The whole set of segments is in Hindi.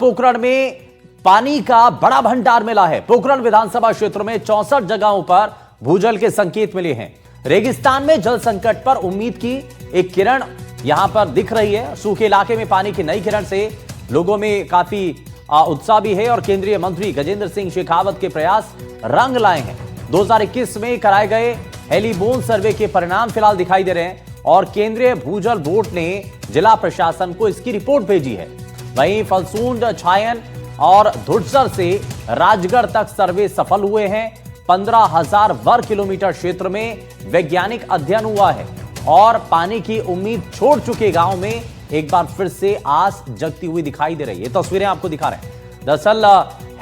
पोखरण में पानी का बड़ा भंडार मिला है। पोखरण विधानसभा क्षेत्र में 64 जगहों पर भूजल के संकेत मिले हैं। रेगिस्तान में जल संकट पर उम्मीद की एक किरण यहां पर दिख रही है। सूखे इलाके में पानी की नई किरण से लोगों में काफी उत्साह भी है और केंद्रीय मंत्री गजेंद्र सिंह शेखावत के प्रयास रंग लाए हैं। 2021 में कराए गए हेलीबोन सर्वे के परिणाम फिलहाल दिखाई दे रहे हैं और केंद्रीय भूजल बोर्ड ने जिला प्रशासन को इसकी रिपोर्ट भेजी है। वहीं फलसूंड, छायन और धुड़सर से राजगढ़ तक सर्वे सफल हुए हैं। 15,000 वर्ग किलोमीटर क्षेत्र में वैज्ञानिक अध्ययन हुआ है और पानी की उम्मीद छोड़ चुके गांव में एक बार फिर से आस जगती हुई दिखाई दे रही है। तस्वीरें आपको दिखा रहे हैं। दरअसल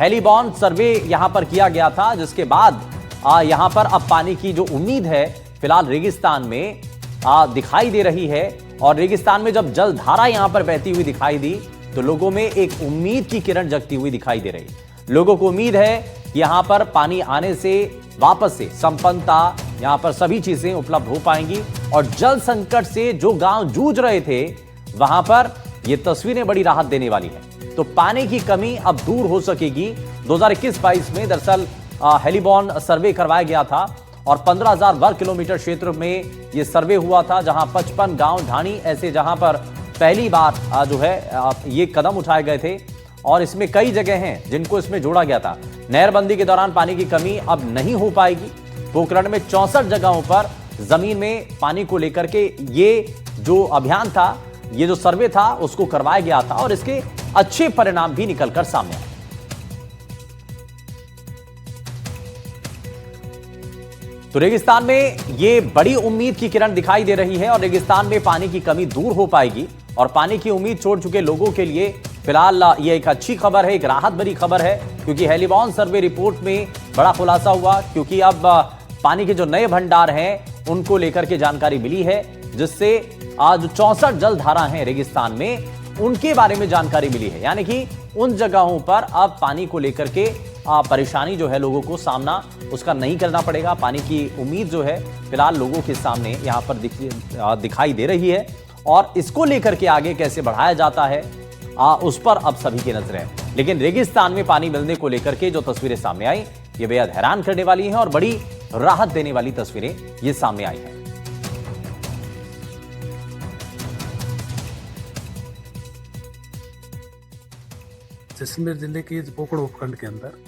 हेलीबॉन सर्वे यहां पर किया गया था, जिसके बाद यहां पर अब पानी की जो उम्मीद है फिलहाल रेगिस्तान में दिखाई दे रही है। और रेगिस्तान में जब जल धारा यहां पर बहती हुई दिखाई दी तो लोगों में एक उम्मीद की किरण जगती हुई दिखाई दे रही है। लोगों को उम्मीद है कि यहां पर पानी आने से वापस से संपन्नता, यहां पर सभी चीजें उपलब्ध हो पाएंगी और जल संकट से जो गांव जूझ रहे थे वहां पर यह तस्वीरें बड़ी राहत देने वाली है। तो पानी की कमी अब दूर हो सकेगी। 2021-22 में दरअसल हेलीबॉन सर्वे करवाया गया था और 15,000 वर्ग किलोमीटर क्षेत्र में यह सर्वे हुआ था, जहां 55 गांव ढाणी ऐसे जहां पर पहली बार जो है ये कदम उठाए गए थे और इसमें कई जगह हैं जिनको इसमें जोड़ा गया था। नहरबंदी के दौरान पानी की कमी अब नहीं हो पाएगी। पोखरण में 64 जगहों पर जमीन में पानी को लेकर के ये जो अभियान था, ये जो सर्वे था उसको करवाया गया था और इसके अच्छे परिणाम भी निकलकर सामने आए। तो रेगिस्तान में ये बड़ी उम्मीद की किरण दिखाई दे रही है और रेगिस्तान में पानी की कमी दूर हो पाएगी और पानी की उम्मीद छोड़ चुके लोगों के लिए फिलहाल ये एक अच्छी खबर है, एक राहत भरी खबर है, क्योंकि हेलीबॉन सर्वे रिपोर्ट में बड़ा खुलासा हुआ। क्योंकि अब पानी के जो नए भंडार हैं उनको लेकर के जानकारी मिली है, जिससे आज 64 जल धारा हैं रेगिस्तान में उनके बारे में जानकारी मिली है। यानी कि उन जगहों पर अब पानी को लेकर के परेशानी जो है लोगों को सामना उसका नहीं करना पड़ेगा। पानी की उम्मीद जो है फिलहाल लोगों के सामने यहां पर दिखाई दे रही है और इसको लेकर के आगे कैसे बढ़ाया जाता है उस पर अब सभी की नजरें हैं। लेकिन रेगिस्तान में पानी मिलने को लेकर के जो तस्वीरें सामने आई ये बेहद हैरान करने वाली हैं और बड़ी राहत देने वाली तस्वीरें ये सामने आई हैं। जैसलमेर जिले के पोखरण उपखंड के अंदर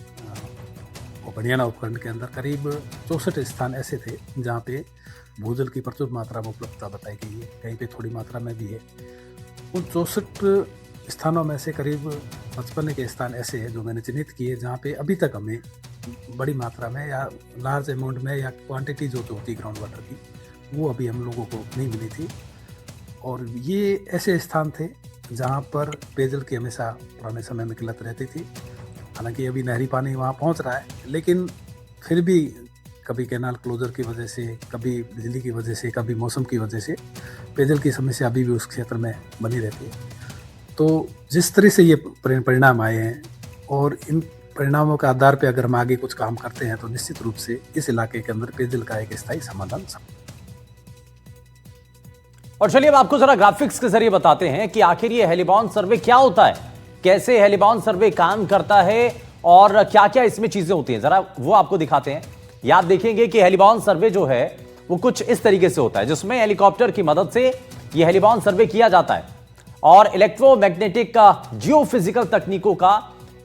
बनियाना उपखंड के अंदर करीब 64 स्थान ऐसे थे जहाँ पे भूजल की प्रचुर मात्रा में उपलब्धता बताई गई है, कहीं पे थोड़ी मात्रा में भी है। उन 64 स्थानों में से करीब 55 के स्थान ऐसे हैं जो मैंने चिन्हित किए, जहाँ पे अभी तक हमें बड़ी मात्रा में या लार्ज अमाउंट में या क्वांटिटी जो होती ग्राउंड वाटर की वो अभी हम लोगों को नहीं मिली थी। और ये ऐसे स्थान थे जहाँ पर पेयजल की हमेशा पुराने समय में किल्लत रहती थी। हालांकि अभी नहरी पानी वहाँ पहुँच रहा है, लेकिन फिर भी कभी कैनाल क्लोजर की वजह से, कभी बिजली की वजह से, कभी मौसम की वजह से पेयजल की समस्या अभी भी उस क्षेत्र में बनी रहती है। तो जिस तरह से ये परिणाम आए हैं और इन परिणामों के आधार पर अगर हम आगे कुछ काम करते हैं तो निश्चित रूप से इस इलाके के अंदर पेयजल का एक स्थायी समाधान और चलिए अब आपको जरा ग्राफिक्स के जरिए बताते हैं कि आखिर ये हेलीबॉन सर्वे क्या होता है, कैसे हेलीबॉन सर्वे काम करता है और क्या क्या इसमें चीजें होती हैं, जरा वो आपको दिखाते हैं। याद देखेंगे कि हेलीबॉन सर्वे जो है वो कुछ इस तरीके से होता है, जिसमें हेलीकॉप्टर की मदद से ये हेलीबॉन सर्वे किया जाता है और इलेक्ट्रोमैग्नेटिक जियोफिजिकल तकनीकों का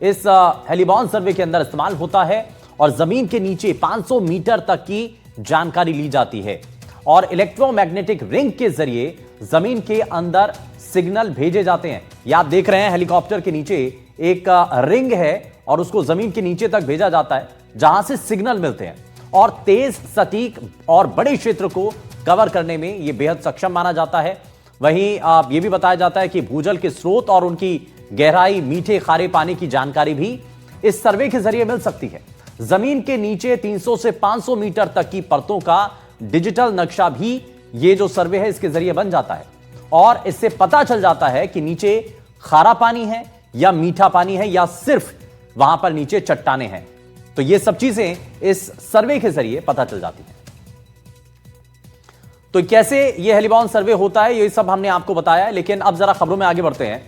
इस हेलीबॉन सर्वे के अंदर इस्तेमाल होता है और जमीन के नीचे 500 मीटर तक की जानकारी ली जाती है और इलेक्ट्रोमैग्नेटिक रिंग के जरिए जमीन के अंदर सिग्नल भेजे जाते हैं। ये आप देख रहे हैं हेलीकॉप्टर के नीचे एक रिंग है और उसको जमीन के नीचे तक भेजा जाता है, जहां से सिग्नल मिलते हैं और तेज, सटीक और बड़े क्षेत्र को कवर करने में यह बेहद सक्षम माना जाता है। वहीं यह भी बताया जाता है कि भूजल के स्रोत और उनकी गहराई, मीठे खारे पानी की जानकारी भी इस सर्वे के जरिए मिल सकती है। जमीन के नीचे 300 से 500 मीटर तक की परतों का डिजिटल नक्शा भी ये जो सर्वे है इसके जरिए बन जाता है और इससे पता चल जाता है कि नीचे खारा पानी है या मीठा पानी है या सिर्फ वहां पर नीचे चट्टाने हैं। तो ये सब चीजें इस सर्वे के जरिए पता चल जाती हैं। तो कैसे ये हेलीबॉन सर्वे होता है ये सब हमने आपको बताया है, लेकिन अब जरा खबरों में आगे बढ़ते हैं।